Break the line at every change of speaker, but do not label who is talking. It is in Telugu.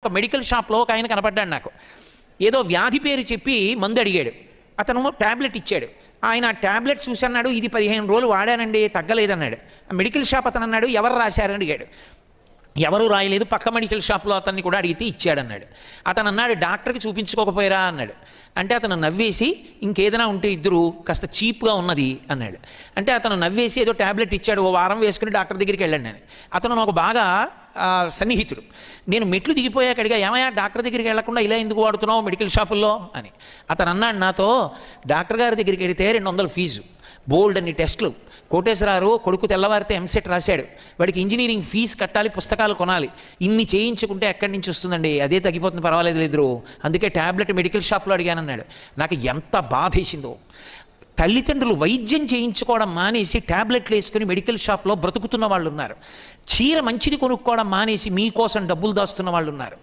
ఒక మెడికల్ షాప్లో ఒక ఆయన కనపడ్డాడు నాకు. ఏదో వ్యాధి పేరు చెప్పి మందు అడిగాడు. అతను ట్యాబ్లెట్ ఇచ్చాడు. ఆయన ఆ ట్యాబ్లెట్ చూసి అన్నాడు, ఇది 15 రోజులు వాడానండి, తగ్గలేదన్నాడు. మెడికల్ షాప్ అతను అన్నాడు, ఎవరు రాశారని అడిగాడు. ఎవరు రాయలేదు, పక్క మెడికల్ షాప్లో అతన్ని కూడా అడిగితే ఇచ్చాడన్నాడు. అతను అన్నాడు, డాక్టర్కి చూపించుకోకపోయారా అన్నాడు. అంటే అతను నవ్వేసి, ఇంకేదైనా ఉంటే ఇద్దరు కాస్త చీప్గా ఉన్నది అన్నాడు. అంటే అతను నవ్వేసి ఏదో ట్యాబ్లెట్ ఇచ్చాడు, ఓ వారం వేసుకుని డాక్టర్ దగ్గరికి వెళ్ళాను నేను. అతను నాకు బాగా సన్నిహితుడు. నేను మెట్లు దిగిపోయాక అడిగా, ఏమయ్యా డాక్టర్ దగ్గరికి వెళ్లకుండా ఇలా ఎందుకు వాడుతున్నావు మెడికల్ షాపుల్లో అని. అతను అన్నాడు నాతో, డాక్టర్ గారి దగ్గరికి వెళితే 200 ఫీజు, బోల్డ్ అన్ని టెస్టులు, కోటేశ్వరరావు కొడుకు తెల్లవారితే ఎంసెట్ రాశాడు, వాడికి ఇంజనీరింగ్ ఫీజు కట్టాలి, పుస్తకాలు కొనాలి, ఇన్ని చేయించుకుంటే ఎక్కడి నుంచి వస్తుందండి, అదే తగ్గిపోతుంది, పర్వాలేదు లేదు, అందుకే ట్యాబ్లెట్ మెడికల్ షాప్లో అడిగానన్నాడు. నాకు ఎంత బాధేసిందో. తల్లిదండ్రులు వైద్యం చేయించుకోవడం మానేసి ట్యాబ్లెట్లు వేసుకుని మెడికల్ షాప్లో బ్రతుకుతున్న వాళ్ళు ఉన్నారు. చీర మంచిది కొనుక్కోవడం మానేసి మీకోసం డబ్బులు దాస్తున్న వాళ్ళు ఉన్నారు.